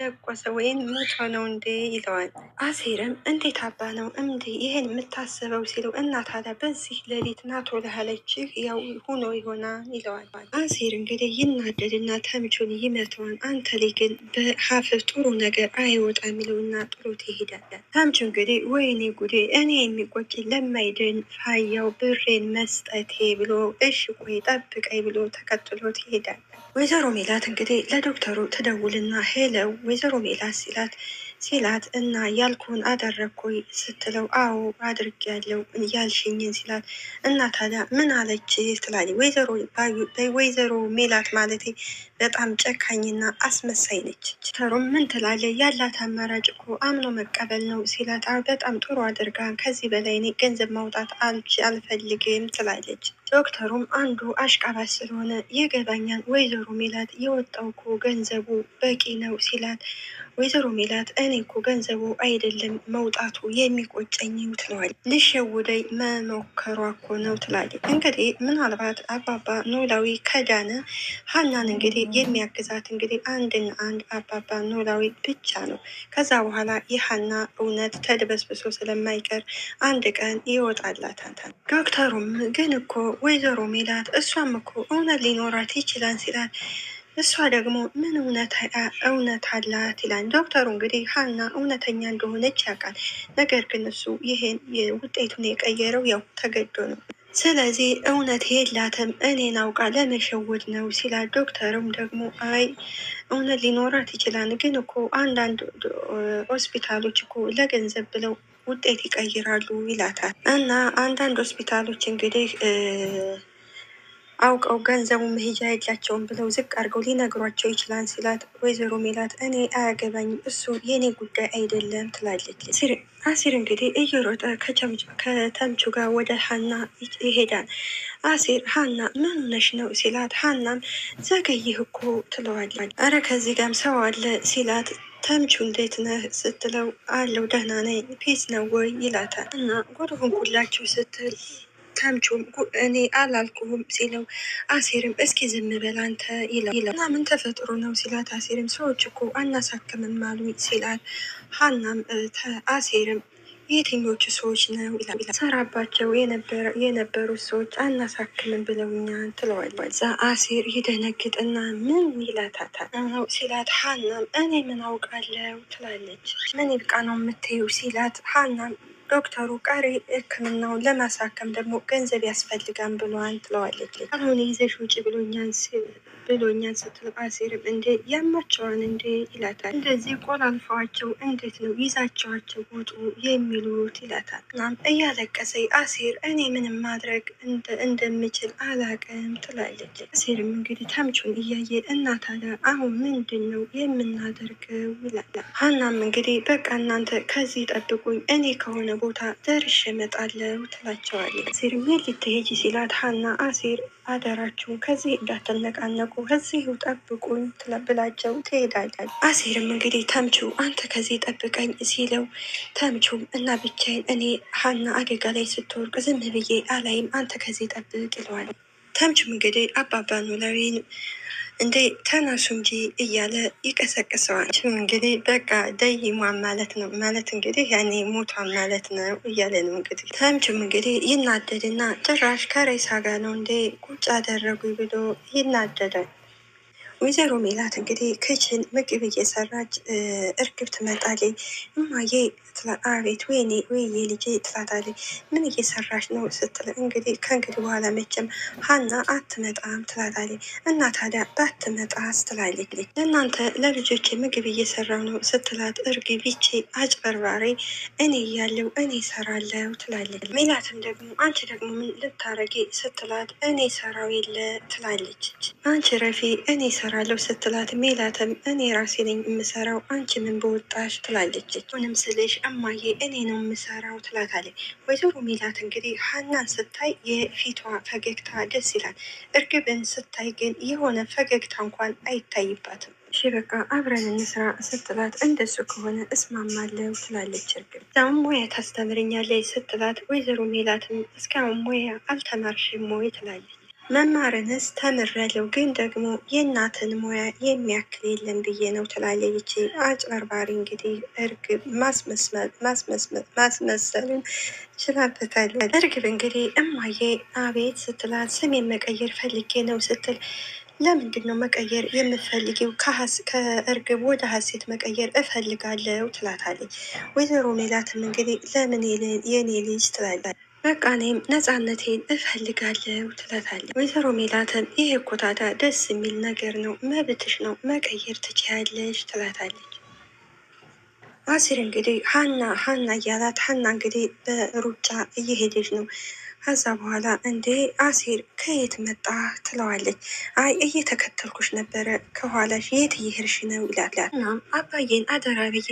ደቆሰ ወይም ሞቶ ነው እንዴ ይለዋል። አሴርም እንዴት አባ ነው እንዴ ይሄን የምታስበው ሲለው እና ታዲያ በዚህ ሌሊት ናቶ ለሃለችህ ያው ሁኖ ይሆናል ይለዋል። አሴር እንግዲህ ይናደድና ተምቹን ይመተዋል። አንተ ላይ ግን በሀፍህ ጥሩ ነገር አይወጣ የሚለውና ጥሎት ይሄዳል። ተምቹ እንግዲህ ወይኔ ጉዴ እኔ የሚቆጭ ለማይድን ፋያው ብሬን መስጠቴ ብሎ እሺ ቆይ ጠብቀኝ ብሎ ተከትሎት ይሄዳል። ወይዘሮ ሜላት እንግዲህ ለዶክተሩ ትደውልና ሄለው ወይዘሮ ሜላት ሲላት እና ያልኩህን አደረግኩኝ ስትለው አዎ አድርጌያለሁ ያልሽኝን ሲላት እና ታዲያ ምን አለች ትላለች። ወይዘሮ ሜላት ማለቴ በጣም ጨካኝና አስመሳይ ነች። ዶክተሩም ምን ትላለች ያላት አማራጭ እኮ አምኖ መቀበል ነው ሲላት በጣም ጥሩ አድርጋ ከዚህ በላይ እኔ ገንዘብ ማውጣት አልፈልግም ትላለች። ዶክተሩም አንዱ አሽቃባጭ ስለሆነ ይገባኛል ወይዘሮ ሜላት የወጣው እኮ ገንዘቡ በቂ ነው ሲላት ወይዘሮ ሜላት እኔ እኮ ገንዘቡ አይደለም መውጣቱ የሚቆጨኝ ትለዋል። ልሸውደኝ መሞከሯ እኮ ነው ትላለች። እንግዲህ ምናልባት አባባ ኖላዊ ከዳነ ሀናን እንግዲህ የሚያግዛት እንግዲህ አንድና አንድ አባባ ኖላዊ ብቻ ነው። ከዛ በኋላ የሀና እውነት ተድበስብሶ ስለማይቀር አንድ ቀን ይወጣላታል። ዶክተሩም ግን እኮ ወይዘሮ ሜላት እሷም እኮ እውነት ሊኖራት ይችላል ሲላል እሷ ደግሞ ምን እውነት አላት ይላል። ዶክተሩ እንግዲህ ሀና እውነተኛ እንደሆነች ያውቃል። ነገር ግን እሱ ይሄን ውጤቱን የቀየረው ያው ተገዶ ነው። ስለዚህ እውነት የላትም እኔን አውቃ ለመሸወድ ነው ሲላል። ዶክተሩም ደግሞ አይ እውነት ሊኖራት ይችላል፣ ግን እኮ አንዳንድ ሆስፒታሎች እኮ ለገንዘብ ብለው ውጤት ይቀይራሉ ይላታል። እና አንዳንድ ሆስፒታሎች እንግዲህ አውቀው ገንዘቡ መሄጃ የላቸውም ብለው ዝቅ አድርገው ሊነግሯቸው ይችላል ሲላት ወይዘሮ ሜላት እኔ አያገባኝም እሱ የኔ ጉዳይ አይደለም ትላለች። አሲር እንግዲህ እየሮጠ ከተምቹ ጋር ወደ ሀና ይሄዳል። አሲር ሀና ምን ሆነሽ ነው ሲላት ሀናም ዘገይህ እኮ ትለዋለች። አረ ከዚህ ጋርም ሰው አለ ሲላት ተምቹ እንዴት ነህ ስትለው አለው ደህና ነኝ ፒስ ነው ወይ ይላታል። እና ጉድሁን ሁላችሁ ስትል ተምቹም እኔ አላልኩህም ሲለው አሴርም እስኪ ዝም በል አንተ ይለው እና ምን ተፈጥሮ ነው ሲላት አሴርም ሰዎች እኮ አናሳክምም አሉኝ ሲላት ሀናም አሴርም የትኞቹ ሰዎች ነው ይላል። ሰራባቸው የነበሩት ሰዎች አናሳክምም ብለውኛል ትለዋለች። እዛ አሴር ይደነግጥና ምን ይላታታል ሲላት ሀናም እኔ ምን አውቃለው ትላለች። ምን ይብቃ ነው የምትይው ሲላት ሀናም ዶክተሩ ቀሪ ሕክምናውን ለማሳከም ደግሞ ገንዘብ ያስፈልጋል ብሏን ትለዋለች። አሁን ይዘሽ ውጭ ብሎኛን ስትል አሴርም እንዴ ያማቸዋን እንዴ ይላታል። እንደዚህ ቆላልፈዋቸው እንዴት ነው ይዛቸዋቸው ውጡ የሚሉት ይላታል። እናም እያለቀሰኝ አሴር እኔ ምንም ማድረግ እንደምችል አላቅም ትላለች። አሴርም እንግዲህ ተምቹን እያየ እናታለ አሁን ምንድን ነው የምናደርገው ይላል። ሀናም እንግዲህ በቃ እናንተ ከዚህ ጠብቁኝ እኔ ከሆነ ቦታ ደርሼ እመጣለሁ ትላቸዋለች። አሴርም የት ልትሄጂ ሲላት ሀና አሴር አደራችሁን ከዚህ እንዳትነቃነቁ ከዚሁ ጠብቁኝ ብላቸው ትሄዳለች። አሴርም እንግዲህ ተምቹ አንተ ከዚህ ጠብቀኝ ሲለው ተምቹም እና ብቻዬን እኔ ሀና አደጋ ላይ ስትወርቅ ዝም ብዬ አላይም አንተ ከዚህ ጠብቅ ይለዋል። ተምቹም እንግዲህ አባባ ኖላዊን እንዴ ተነሱ እንጂ እያለ ይቀሰቅሰዋል። እንግዲህ በቃ ደይሟን ማለት ነው ማለት እንግዲህ ያኔ ሞቷን ማለት ነው እያለ ነው እንግዲህ ተምቹም እንግዲህ ይናደድና ጭራሽ ከሬሳ ጋር ነው እንዴ ቁጭ አደረጉ ብሎ ይናደዳል። ወይዘሮ ሜላት እንግዲህ ክችን ምግብ እየሰራች እርግብ ትመጣለች። እማዬ አቤት ወይኔ ወይዬ ልጄ ትላታለች። ምን እየሰራች ነው ስትል እንግዲህ ከእንግዲህ በኋላ መቼም ሀና አትመጣም ትላታለች። እና ታዲያ ባትመጣስ ትላለች። ለእናንተ ለልጆች ምግብ እየሰራው ነው ስትላት እርግብ ይቺ አጭበርባሪ እኔ እያለው እኔ እሰራለሁ ትላለች። ሜላትም ደግሞ አንቺ ደግሞ ምን ልታረጊ ስትላት እኔ ሰራው የለ ትላለች። አንቺ ረፊ እኔ እሰራለሁ ስትላት ሜላትም እኔ ራሴ ነኝ የምሰራው አንቺ ምን በወጣሽ ትላለች። ምንም ስልሽ እማዬ እኔ ነው የምሰራው ትላታለች። ወይዘሮ ሜላት እንግዲህ ሀናን ስታይ የፊቷ ፈገግታ ደስ ይላል። እርግብን ስታይ ግን የሆነ ፈገግታ እንኳን አይታይባትም። እሺ በቃ አብረን እንስራ ስትላት እንደሱ ከሆነ እስማማለሁ ትላለች። እርግብ እዛውም ሙያ ታስተምርኛለች ስትላት ወይዘሮ ሜላትም እስካሁን ሙያ አልተማርሽም ወይ ትላለች። መማርንስ ተምሬያለሁ ግን ደግሞ የእናትን ሙያ የሚያክል የለም ብዬ ነው ትላለች። አጭበርባሪ እንግዲህ እርግብ ማስመሰልን ችላበታለች። እርግብ እንግዲህ እማዬ አቤት ስትላት ስሜን መቀየር ፈልጌ ነው ስትል ለምንድን ነው መቀየር የምትፈልጊው? ከእርግብ ወደ ሀሴት መቀየር እፈልጋለሁ ትላታለች። ወይዘሮ ሜላትም እንግዲህ ለምን የኔ ልጅ ትላለች። በቃ እኔም ነፃነቴን እፈልጋለሁ ትላታለች። ወይዘሮ ሜላትም ይህ እኮ ታዲያ ደስ የሚል ነገር ነው፣ መብትሽ ነው፣ መቀየር ትችያለሽ ትላታለች። አሲር እንግዲህ ሀና እያላት ሀና እንግዲህ በሩጫ እየሄደች ነው። ከዛ በኋላ እንዴ አሲር ከየት መጣ ትለዋለች። አይ እየተከተልኩሽ ነበረ ከኋላሽ የት እየሄድሽ ነው ይላታል። እናም አባዬን አደራ ብዬ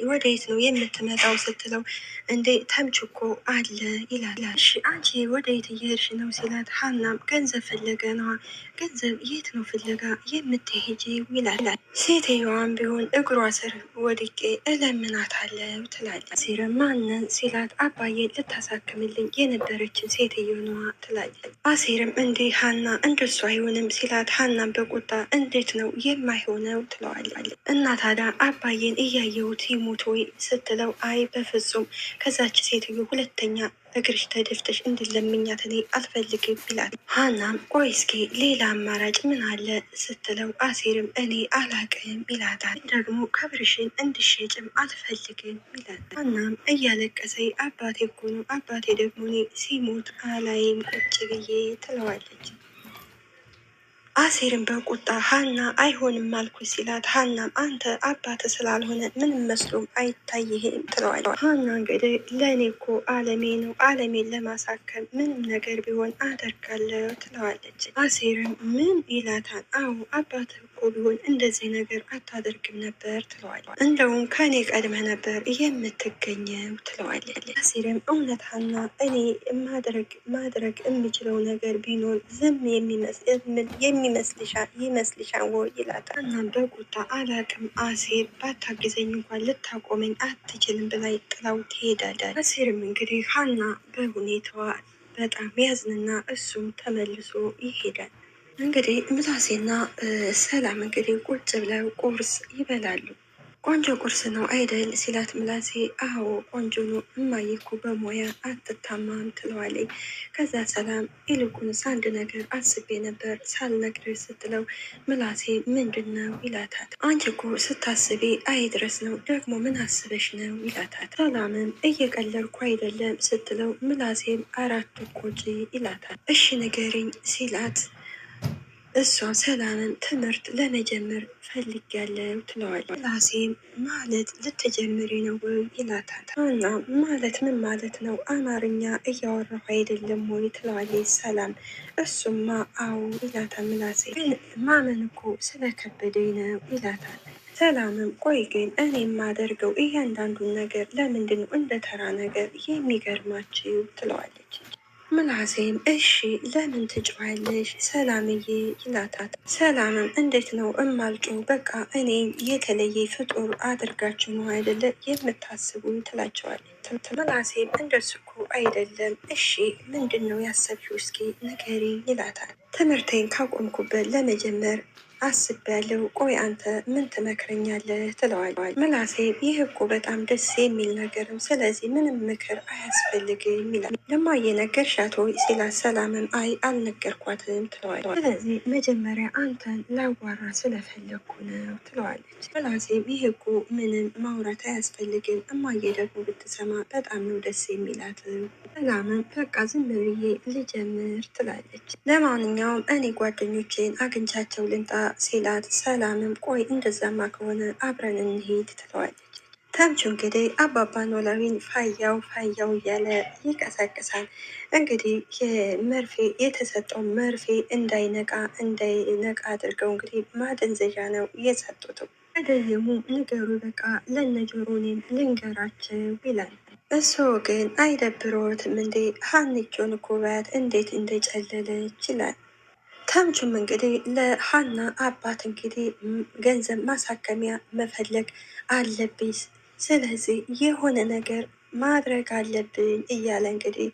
ወደየት ነው የምትመጣው ስትለው እንዴ ተምች እኮ አለ ይላል። እሺ አንቺ ወደየት እየሄድሽ ነው ሲላት ሀናም ገንዘብ ፍለጋ ነዋ። ገንዘብ የት ነው ፍለጋ የምትሄጂ ይላል። ሴትየዋን ቢሆን እግሯ ስር ወድቄ እለምናታለሁ ትላለች። አሲርም ማንን ሲላት አባዬ ልታሳክምልኝ የነበረችን ሴትዮ ነዋ ትላለች። አሲርም እንዴ ሀና እንደሱ አይሆንም ሲላት ሀናም በቁጣ እንዴት ነው የማይሆነው ትለዋለች። እና ታዲያ አባዬን እያየሁት ይሙት ወይ ስትለው አይ በፍጹም ከዛች ሴትዮ ሁለተኛ እግርሽ ተደፍተሽ እንድለምኛት እኔ አልፈልግም ይላል። ሀናም ቆይ እስኪ ሌላ አማራጭ ምን አለ ስትለው አሲርም እኔ አላቅም ይላታል። ደግሞ ክብርሽን እንድሸጭም አልፈልግም ይላል። ሀናም እያለቀሰ አባቴ እኮ ነው አባቴ ደግሞ እኔ ሲሞት አላይም ቁጭ ብዬ ትለዋለች። አሲርን በቁጣ ሀና አይሆንም አልኩ ሲላት ሀናም አንተ አባት ስላልሆነ ምንም መስሎም አይታይህም ትለዋለች። ሀና እንግዲህ ለእኔ እኮ አለሜ ነው፣ አለሜን ለማሳከም ምንም ነገር ቢሆን አደርጋለሁ ትለዋለች። አሲርም ምን ይላታል። አዎ አባት እኮ ቢሆን እንደዚህ ነገር አታደርግም ነበር ትለዋለች። እንደውም ከኔ ቀድመህ ነበር የምትገኘው ትለዋለች። አሲርም እውነት ሀና እኔ ማድረግ የምችለው ነገር ቢኖር ዝም ይመስልሻል ወይ ይላታል። እናም በቁጣ አላቅም አሲር ባታግዘኝ እንኳን ልታቆመኝ አትችልም ብላይ ጥላው ትሄዳለች። አሲርም እንግዲህ ሀና በሁኔታዋ በጣም ያዝንና እሱም ተመልሶ ይሄዳል። እንግዲህ ምላሴና ሰላም እንግዲህ ቁጭ ብለው ቁርስ ይበላሉ። ቆንጆ ቁርስ ነው አይደል ሲላት ምላሴ አዎ ቆንጆ ነው እማዬ እኮ በሙያ አትታማም ትለዋለች። ከዛ ሰላም ይልቁንስ አንድ ነገር አስቤ ነበር ሳልነግርሽ ስትለው ምላሴ ምንድን ነው ይላታል። አንቺ እኮ ስታስቢ አይድረስ ነው ደግሞ ምን አስበሽ ነው ይላታል። ሰላምም እየቀለድኩ አይደለም ስትለው ምላሴም አራት ቆጪ ይላታል። እሺ ንገሪኝ ሲላት እሷ ሰላምን ትምህርት ለመጀመር ፈልጊያለሁ ትለዋለች። ምላሴም ማለት ልትጀምሪ ነው ወይ ይላታል። እና ማለት ምን ማለት ነው አማርኛ እያወራሁ አይደለም ወይ ትለዋለች ሰላም። እሱማ አዎ ይላታል። ምላሴ ግን ማመን እኮ ስለከበደኝ ነው ይላታል። ሰላምም ቆይ ግን እኔ የማደርገው እያንዳንዱን ነገር ለምንድን ነው እንደ ተራ ነገር የሚገርማችሁ ትለዋለች። ምላሴም እሺ ለምን ትጮያለሽ ሰላምዬ ይላታል። ሰላምም እንዴት ነው እማልጮ በቃ እኔ የተለየ ፍጡር አድርጋችሁ ነው አይደለ የምታስቡኝ ትላቸዋለች። ምላሴም እንደሱ እኮ አይደለም እሺ ምንድን ነው ያሰብሽው እስኪ ንገሪኝ ይላታል። ትምህርቴን ካቆምኩበት ለመጀመር አስቤያለሁ። ቆይ አንተ ምን ትመክረኛለህ ትለዋለች። ምላሴም ይህ እኮ በጣም ደስ የሚል ነገርም ስለዚህ ምንም ምክር አያስፈልግም ይላል። ለማየ ነገርሻት ወይ ሲላት ሰላምም አይ አልነገርኳትም ትለዋለች። ስለዚህ መጀመሪያ አንተን ላዋራ ስለፈለግኩ ነው ትለዋለች። ምላሴም ይህ እኮ ምንም ማውራት አያስፈልግም እማየ ደግሞ ብትሰማ በጣም ነው ደስ የሚላት። ሰላምም በቃ ዝም ብዬ ልጀምር ትላለች። ለማንኛውም እኔ ጓደኞቼን አግኝቻቸው ልምጣ ሲላት ሰላምም ቆይ እንደዛማ ከሆነ አብረን እንሄድ ትለዋለች። ተምቹ እንግዲህ አባባ ኖላዊን ፋያው እያለ ይቀሰቅሳል። እንግዲህ የመርፌ የተሰጠው መርፌ እንዳይነቃ አድርገው እንግዲህ ማደንዘዣ ነው የሰጡት። ከደየሙ ንገሩ በቃ ለነጆሮኔም ልንገራቸው ይላል። እሱ ግን አይደብሮትም እንዴ ሀኒቾን እኮ ባት እንዴት እንደጨለለች ይላል። ተምቹም እንግዲህ ለሀና አባት እንግዲህ ገንዘብ ማሳከሚያ መፈለግ አለብኝ፣ ስለዚህ የሆነ ነገር ማድረግ አለብኝ እያለ እንግዲህ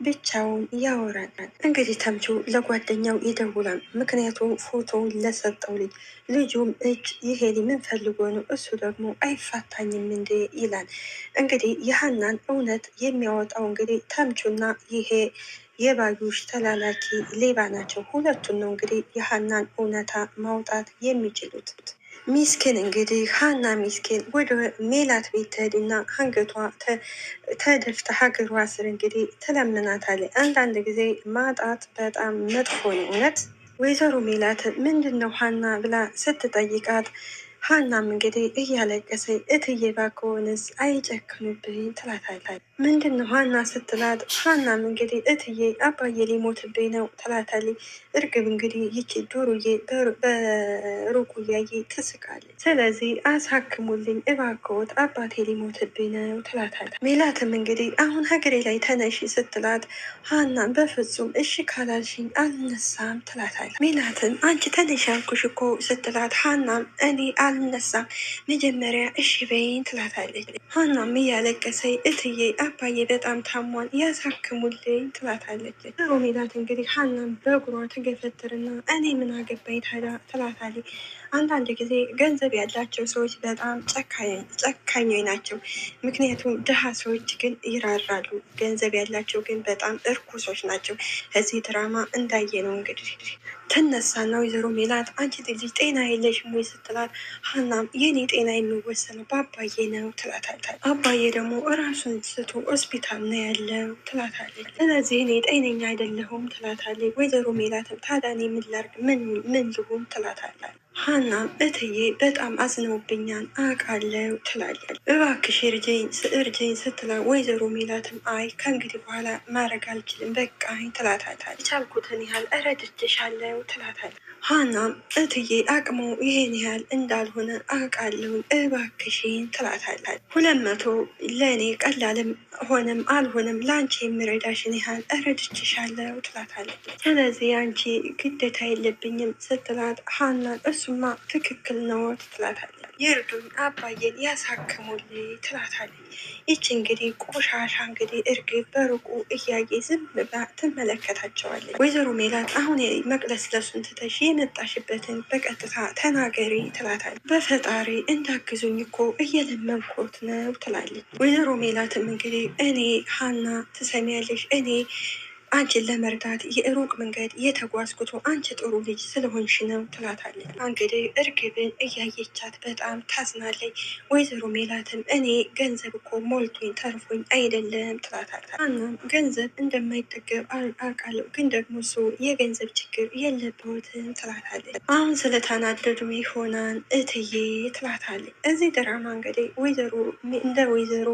ብቻውን ያወራል። እንግዲህ ተምቹ ለጓደኛው ይደውላል። ምክንያቱም ፎቶውን ለሰጠው ልጁም እጅ ይሄ ምን ፈልጎ ነው? እሱ ደግሞ አይፋታኝም እንዴ ይላል። እንግዲህ የሀናን እውነት የሚያወጣው እንግዲህ ተምቹና ይሄ የባዩሽ ተላላኪ ሌባ ናቸው። ሁለቱን ነው እንግዲህ የሀናን እውነታ ማውጣት የሚችሉት። ሚስኪን እንግዲህ ሀና ሚስኪን ወደ ሜላት ቤት ትሄድና አንገቷ ተደፍታ ሀገሯ ስር እንግዲህ ትለምናታለች። አንዳንድ ጊዜ ማጣት በጣም መጥፎ ነው እውነት። ወይዘሮ ሜላት ምንድን ነው ሀና ብላ ስትጠይቃት ሀናም እንግዲህ እያለቀሰኝ እትዬ ባክዎንስ አይጨክኑብኝ ትላታለች። ምንድን ነው ሀና ስትላት ሀናም እንግዲህ እትዬ አባዬ ሊሞትብኝ ነው ትላታለች። እርግብ እንግዲህ ይቺ ዶሮዬ በሩቁ እያየ ትስቃለች። ስለዚህ አሳክሙልኝ እባክዎት አባቴ ሊሞትብኝ ነው ትላታለች። ሜላትም እንግዲህ አሁን ሀገሬ ላይ ተነሺ ስትላት ሀናም በፍጹም እሺ ካላልሽኝ አልነሳም ትላታለች። ሜላትም አንቺ ተነሺ ያልኩሽ እኮ ስትላት ሀናም እኔ አልነሳም መጀመሪያ እሺ በይኝ ትላታለች። ሀናም እያለቀሰኝ እትዬ አባዬ በጣም ታሟል ያሳክሙልኝ ትላታለች። ሜላት እንግዲህ ሀናም በእግሯ ትገፈትርና እኔ ምን አገባኝ ታዲያ ትላታለች። አንዳንድ ጊዜ ገንዘብ ያላቸው ሰዎች በጣም ጨካኞች ናቸው። ምክንያቱም ድሃ ሰዎች ግን ይራራሉ፣ ገንዘብ ያላቸው ግን በጣም እርኩሶች ናቸው። እዚህ ድራማ እንዳየ ነው እንግዲህ ትነሳና ወይዘሮ ሜላት አንቺ ልጅ ጤና የለሽም ወይ ስትላት ሀናም የኔ ጤና የሚወሰነው በአባዬ ነው ትላታለች። አባዬ ደግሞ እራሱን ስቶ ሆስፒታል ነው ያለው ትላታለች። ስለዚህ እኔ ጤነኛ አይደለሁም ትላታለች። ወይዘሮ ሜላትም ታዲያ እኔ ምን ላድርግ ምን ልሁን ትላታለች። ሀናም እትዬ በጣም አዝነውብኛል አውቃለሁ ትላለች። እባክሽ እርጅኝ ስትላ ወይዘሮ ሜላትም አይ ከእንግዲህ በኋላ ማድረግ አልችልም በቃኝ ትላታለች። የቻልኩትን ያህል እረድቼሻለሁ ትላታለች። ሀናም እትዬ አቅሙ ይሄን ያህል እንዳልሆነ አውቃለሁ እባክሽን ትላታለች። 200 ለእኔ ቀላልም ሆነም አልሆነም ለአንቺ የሚረዳሽን ያህል እረድቼሻለሁ ትላታለች። ስለዚህ አንቺ ግዴታ የለብኝም ስትላት ሀናን እሱማ ትክክል ነው ትላታለች። ይርዱኝ አባዬን ያሳክሙልኝ ትላታለች። ይች እንግዲህ ቆሻሻ እንግዲህ እርግብ በሩቁ እያየ ዝም ብላ ትመለከታቸዋለች። ወይዘሮ ሜላት አሁን መቅለስ ለሱን ትተሽ የመጣሽበትን በቀጥታ ተናገሪ ትላታለች። በፈጣሪ እንዳግዙኝ እኮ እየለመንኮት ነው ትላለች። ወይዘሮ ሜላትም እንግዲህ እኔ ሀና ትሰሚያለሽ እኔ አንቺን ለመርዳት የሩቅ መንገድ የተጓዝኩት አንቺ ጥሩ ልጅ ስለሆንሽ ነው ትላታለች። እንግዲህ እርግብን እያየቻት በጣም ታዝናለች። ወይዘሮ ሜላትም እኔ ገንዘብ እኮ ሞልቶኝ ተርፎኝ አይደለም ትላታለች። እናም ገንዘብ እንደማይጠገብ አውቃለሁ፣ ግን ደግሞ እሱ የገንዘብ ችግር የለበትም ትላታለች። አሁን ስለተናደዱ ይሆናል እትዬ ትላታለች። እዚህ ድራማ እንግዲህ ወይዘሮ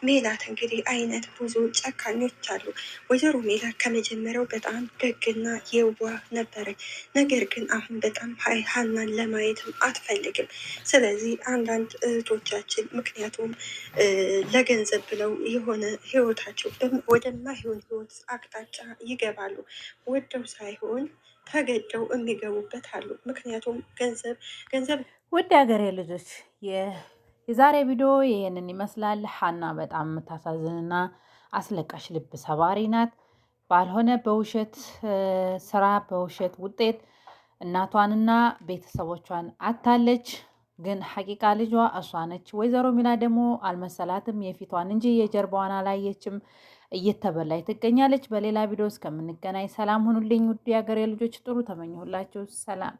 ሜላት እንግዲህ አይነት ብዙ ጨካኞች አሉ። ወይዘሮ ሜላት ከመጀመሪያው በጣም ደግና የዋህ ነበረች። ነገር ግን አሁን በጣም ሀናን ለማየትም አትፈልግም። ስለዚህ አንዳንድ እህቶቻችን ምክንያቱም ለገንዘብ ብለው የሆነ ህይወታቸው ወደማይሆን ህይወት አቅጣጫ ይገባሉ። ወደው ሳይሆን ተገደው የሚገቡበት አሉ። ምክንያቱም ገንዘብ ውድ ሀገሬ ልጆች የዛሬ ቪዲዮ ይህንን ይመስላል። ሀና በጣም የምታሳዝንና አስለቃሽ ልብ ሰባሪ ናት። ባልሆነ በውሸት ስራ በውሸት ውጤት እናቷንና ቤተሰቦቿን አታለች። ግን ሐቂቃ ልጇ እሷ ነች። ወይዘሮ ሚላ ደግሞ አልመሰላትም። የፊቷን እንጂ የጀርባዋን አላየችም። እየተበላች ትገኛለች። በሌላ ቪዲዮ እስከምንገናኝ ሰላም ሁኑልኝ። ውድ የሀገሬ ልጆች ጥሩ ተመኘሁላችሁ። ሰላም